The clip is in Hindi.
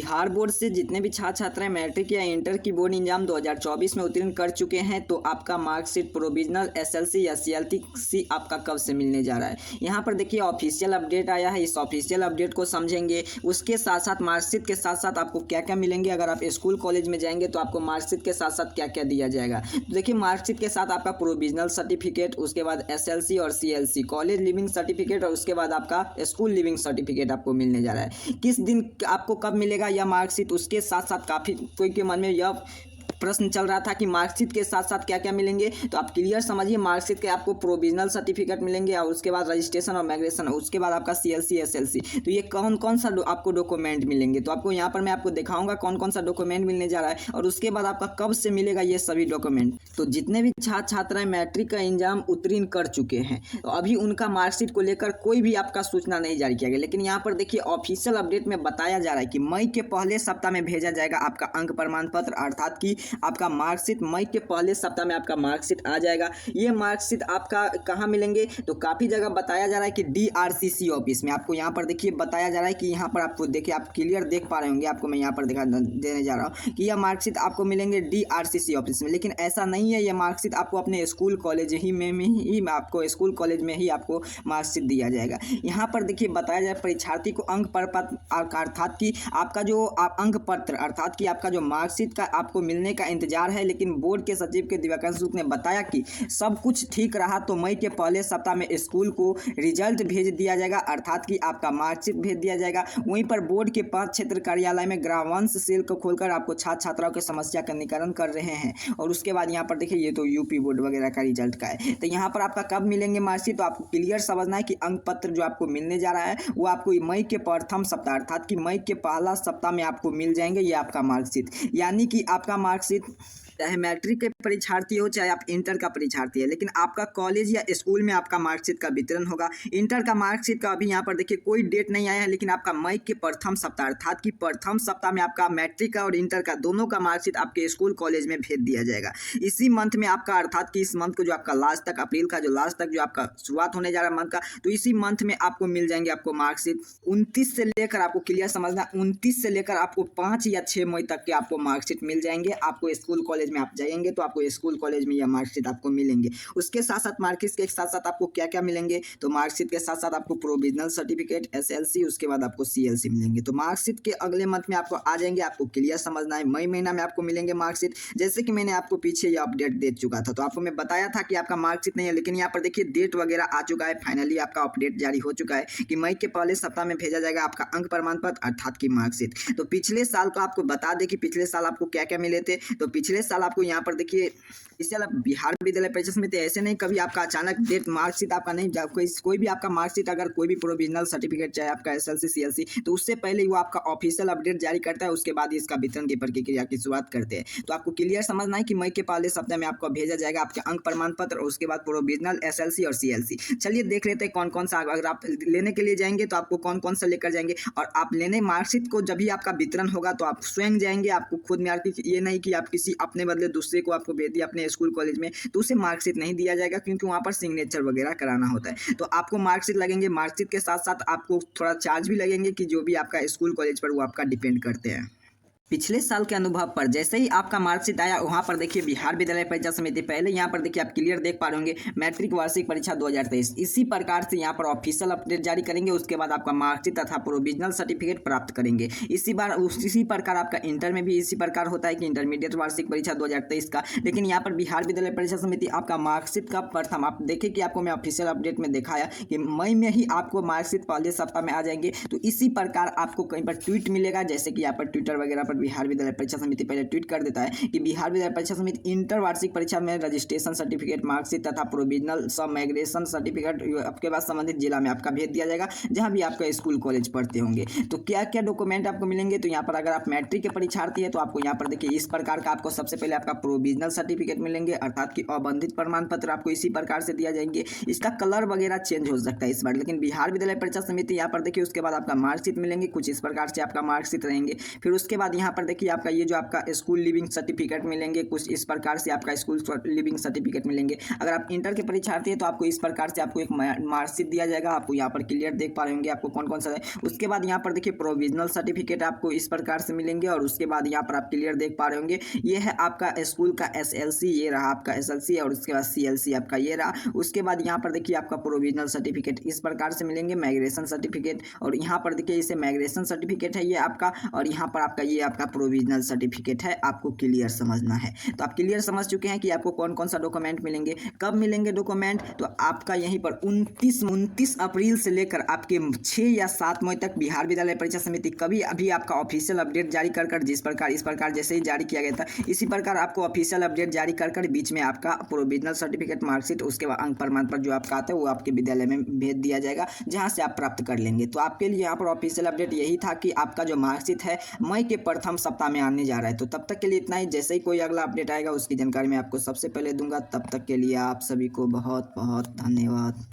बिहार बोर्ड से जितने भी छात्र छात्राएं मैट्रिक या इंटर की बोर्ड एग्जाम 2024 में उत्तीर्ण कर चुके हैं तो आपका मार्कशीट प्रोविजनल एसएलसी या सीएलसी आपका कब से मिलने जा रहा है। यहाँ पर देखिए ऑफिशियल अपडेट आया है, इस ऑफिशियल अपडेट को समझेंगे। उसके साथ साथ मार्कशीट के साथ साथ आपको क्या क्या मिलेंगे, अगर आप स्कूल कॉलेज में जाएंगे तो आपको मार्कशीट के साथ साथ क्या क्या दिया जाएगा। तो देखिए मार्कशीट के साथ आपका प्रोविजनल सर्टिफिकेट, उसके बाद एसएलसी और सीएलसी कॉलेज लिविंग सर्टिफिकेट और उसके बाद आपका स्कूल लिविंग सर्टिफिकेट आपको मिलने जा रहा है। किस दिन आपको कब मिलेगा यह मार्कशीट, उसके साथ साथ काफ़ी कोई के मन में यह प्रश्न चल रहा था कि मार्कशीट के साथ साथ क्या क्या मिलेंगे। तो आप क्लियर समझिए, मार्कशीट के आपको प्रोविजनल सर्टिफिकेट मिलेंगे और उसके बाद रजिस्ट्रेशन और माइग्रेशन, उसके बाद आपका सीएलसी एसएलसी। तो ये कौन कौन सा आपको डॉक्यूमेंट मिलेंगे, तो आपको यहाँ पर मैं आपको दिखाऊंगा कौन कौन सा डॉक्यूमेंट मिलने जा रहा है और उसके बाद आपका कब से मिलेगा ये सभी डॉक्यूमेंट। तो जितने भी छात्र छात्राएं मैट्रिक का एग्जाम उत्तीर्ण कर चुके हैं तो अभी उनका मार्कशीट को लेकर कोई भी आपका सूचना नहीं जारी किया गया, लेकिन यहाँ पर देखिए ऑफिशियल अपडेट में बताया जा रहा है कि मई के पहले सप्ताह में भेजा जाएगा आपका अंक प्रमाण पत्र, अर्थात कि आपका मार्कशीट मई के पहले सप्ताह में आपका मार्कशीट आ जाएगा। ये मार्कशीट आपका कहाँ मिलेंगे, तो काफ़ी जगह बताया जा रहा है कि डीआरसीसी ऑफिस में। आपको यहाँ पर देखिए बताया जा रहा है कि यहाँ पर आपको देखिए, आप क्लियर देख पा रहे होंगे, आपको मैं यहाँ पर दिखा देने जा रहा हूँ कि यह मार्कशीट आपको मिलेंगे डीआरसीसी ऑफिस में। लेकिन ऐसा नहीं है, यह मार्कशीट आपको अपने स्कूल कॉलेज ही आपको स्कूल कॉलेज में ही आपको मार्कशीट दिया जाएगा। यहाँ पर देखिए बताया जाए परीक्षार्थी को अंक पत्र अर्थात कि आपका जो अंक पत्र अर्थात कि आपका जो मार्कशीट का आपको मिलने का इंतजार है। लेकिन बोर्ड के सचिव के दिवाकर सूद ने बताया कि सब कुछ ठीक रहा तो मई के पहले सप्ताह में स्कूल को रिजल्ट भेज दिया जाएगा, अर्थात कि आपका मार्कशीट भेज दिया जाएगा। वहीं पर बोर्ड के 5 क्षेत्र कार्यालय में ग्रामवंश सेल को खोलकर आपको छात्र छात्राओं की समस्या का निवारण कर रहे हैं। और उसके बाद यहाँ पर देखिए ये तो यूपी बोर्ड वगैरह का रिजल्ट का है। तो यहाँ पर आपका कब मिलेंगे मार्कशीट, तो आपको क्लियर समझना है कि अंक पत्र जो आपको मिलने जा रहा है वो आपको मई के प्रथम सप्ताह अर्थात कि मई के पहला सप्ताह में आपको मिल जाएंगे ये आपका मार्कशीट। यानी कि आपका मार्कशीट चाहे मैट्रिक के परीक्षार्थी हो चाहे आप इंटर का परीक्षार्थी है, लेकिन आपका कॉलेज या स्कूल में आपका मार्कशीट का वितरण होगा। इंटर का मार्कशीट का अभी यहाँ पर देखिए कोई डेट नहीं आया है, लेकिन आपका मई के प्रथम सप्ताह अर्थात कि प्रथम सप्ताह में आपका मैट्रिक का और इंटर का दोनों का मार्कशीट आपके स्कूल कॉलेज में भेज दिया जाएगा। इसी मंथ में आपका अर्थात कि इस मंथ को जो आपका लास्ट तक, अप्रैल का जो लास्ट तक जो आपका शुरुआत होने जा रहा है मंथ का, तो इसी मंथ में आपको मिल जाएंगे आपको मार्कशीट। 29 से लेकर आपको क्लियर समझना, 29 से लेकर आपको 5 या 6 मई तक के आपको मार्कशीट मिल जाएंगे। आपको स्कूल कॉलेज में आप जाएंगे तो आपको स्कूल कॉलेज में यह मार्कशीट आपको मिलेंगे। उसके साथ साथ मार्कशीट के साथ साथ आपको क्या क्या मिलेंगे, तो मार्कशीट के साथ साथ आपको प्रोविजनल सर्टिफिकेट, एसएलसी, उसके बाद आपको सीएलसी मिलेंगे। तो मार्कशीट के अगले मंथ में आपको आ जाएंगे। आपको क्लियर समझना है, मई महीना में आपको मिलेंगे मार्कशीट। जैसे कि मैंने आपको पीछे ये अपडेट दे चुका था, तो आपको मैं बताया था कि आपका मार्कशीट नहीं है, लेकिन यहाँ पर देखिए डेट वगैरह आ चुका है। फाइनली आपका अपडेट जारी हो चुका है कि मई के पहले सप्ताह में भेजा जाएगा आपका अंक प्रमाण पत्र अर्थात की मार्कशीट। तो पिछले साल को आपको बता दें कि पिछले साल आपको क्या क्या मिले थे। तो पिछले साल आपको यहाँ पर देखिए इससे बिहार विद्यालय परीक्षा समिति ऐसे नहीं कभी आपका अचानक डेट मार्कशीट आपका नहीं, कोई भी आपका मार्कशीट अगर कोई भी प्रोविजनल सर्टिफिकेट चाहे आपका एसएलसी सीएलसी, तो उससे पहले वो आपका ऑफिशियल अपडेट जारी करता है, उसके बाद इसका वितरण की प्रक्रिया की शुरुआत करते हैं। तो आपको क्लियर समझना है कि मई के पहले सप्ताह में आपको भेजा जाएगा आपके अंक प्रमाण पत्र और उसके बाद प्रोविजनल एसएलसी और सीएलसी। चलिए देख लेते हैं कौन कौन सा, अगर आप लेने के लिए जाएंगे तो आपको कौन कौन सा लेकर जाएंगे। और आप लेने मार्कशीट को जब भी आपका वितरण होगा तो आप स्वयं जाएंगे, आपको खुद में ये नहीं कि आप किसी अपने बदले दूसरे को आपको भेज दिया अपने स्कूल कॉलेज में, तो उसे मार्कशीट नहीं दिया जाएगा क्योंकि वहाँ पर सिग्नेचर वगैरह कराना होता है। तो आपको मार्कशीट लगेंगे, मार्कशीट के साथ साथ आपको थोड़ा चार्ज भी लगेंगे कि जो भी आपका स्कूल कॉलेज पर वो आपका डिपेंड करते हैं। पिछले साल के अनुभव पर जैसे ही आपका मार्कशीट आया वहाँ पर देखिए बिहार विद्यालय परीक्षा समिति, पहले यहाँ पर देखिए आप क्लियर देख पा रहे होंगे मैट्रिक वार्षिक परीक्षा 2023, इसी प्रकार से यहाँ पर ऑफिशियल अपडेट जारी करेंगे। उसके बाद आपका मार्कशीट तथा प्रोविजनल सर्टिफिकेट प्राप्त करेंगे। इसी प्रकार आपका इंटर में भी इसी प्रकार होता है कि इंटरमीडिएट वार्षिक परीक्षा 2023 का, लेकिन यहाँ पर बिहार विद्यालय परीक्षा समिति आपका मार्कशीट का प्रथम, आप देखें कि आपको मैं ऑफिशियल अपडेट में दिखाया कि मई में ही आपको मार्कशीट पहले सप्ताह में आ जाएंगे। तो इसी प्रकार आपको कहीं पर ट्वीट मिलेगा, जैसे कि यहाँ पर ट्विटर वगैरह पर बिहार विद्यालय परीक्षा समिति पहले ट्वीट कर देता है कि बिहार विद्यालय परीक्षा समिति इंटर वार्षिक परीक्षा में रजिस्ट्रेशन सर्टिफिकेट, मार्कशीट तथा प्रोविजनल सब माइग्रेशन सर्टिफिकेट आपके पास संबंधित जिला में आपका भेज दिया जाएगा जहां भी आपका स्कूल कॉलेज पढ़ते होंगे। तो क्या क्या डॉक्यूमेंट आपको मिलेंगे, तो यहाँ पर अगर आप मैट्रिक के परीक्षार्थी है तो आपको यहाँ पर देखिए इस प्रकार का आपको सबसे पहले आपका प्रोविजनल सर्टिफिकेट मिलेंगे अर्थात कि अबंधित प्रमाण पत्र आपको इसी प्रकार से दिया जाएंगे। इसका कलर वगैरह चेंज हो सकता है इस बार, लेकिन बिहार विद्यालय परीक्षा समिति यहाँ पर देखिए उसके बाद आपका मार्कशीट मिलेंगे, कुछ इस प्रकार से आपका मार्कशीट रहेंगे। फिर उसके बाद यहाँ यहाँ पर देखिए आपका ये जो आपका स्कूल लिविंग सर्टिफिकेट मिलेंगे, कुछ इस प्रकार से आपका स्कूल लिविंग सर्टिफिकेट मिलेंगे। अगर आप इंटर के परीक्षार्थी हैं तो आपको इस प्रकार से आपको एक मार्कशीट दिया जाएगा, आपको यहाँ पर क्लियर देख पा रहे होंगे आपको कौन कौन सा है। उसके बाद यहाँ पर देखिए प्रोविजनल सर्टिफिकेट आपको इस प्रकार से मिलेंगे, और उसके बाद यहाँ पर आप क्लियर देख पा रहे होंगे ये है आपका स्कूल का SLC, ये रहा आपका SLC, और उसके बाद CLC आपका ये रहा। उसके बाद यहाँ पर देखिए आपका प्रोविजनल सर्टिफिकेट इस प्रकार से मिलेंगे, माइग्रेशन सर्टिफिकेट, और यहाँ पर देखिए इसे माइग्रेशन सर्टिफिकेट है ये आपका, और यहाँ पर आपका ये आपका प्रोविजनल सर्टिफिकेट है, आपको क्लियर समझना है। तो आप क्लियर समझ चुके हैं कि आपको कौन कौन सा डॉक्यूमेंट मिलेंगे, कब मिलेंगे डॉक्यूमेंट। तो आपका यहीं पर 29 अप्रैल से लेकर आपके 6 या 7 मई तक बिहार विद्यालय परीक्षा समिति कभी अभी आपका ऑफिशियल अपडेट जारी कर जिस प्रकार इस प्रकार जैसे ही जारी किया गया था इसी प्रकार आपको ऑफिशियल अपडेट जारी कर बीच में आपका प्रोविजनल सर्टिफिकेट, मार्कशीट, उसके बाद अंक प्रमाण पत्र जो आपका आता है वो आपके विद्यालय में भेज दिया जाएगा, जहां से आप प्राप्त कर लेंगे। तो आपके लिए यहाँ पर ऑफिशियल अपडेट यही था कि आपका जो मार्कशीट है मई के प्रथम सप्ताह में आने जा रहा है। तो तब तक के लिए इतना ही, जैसे ही कोई अगला अपडेट आएगा उसकी जानकारी मैं आपको सबसे पहले दूंगा। तब तक के लिए आप सभी को बहुत बहुत धन्यवाद।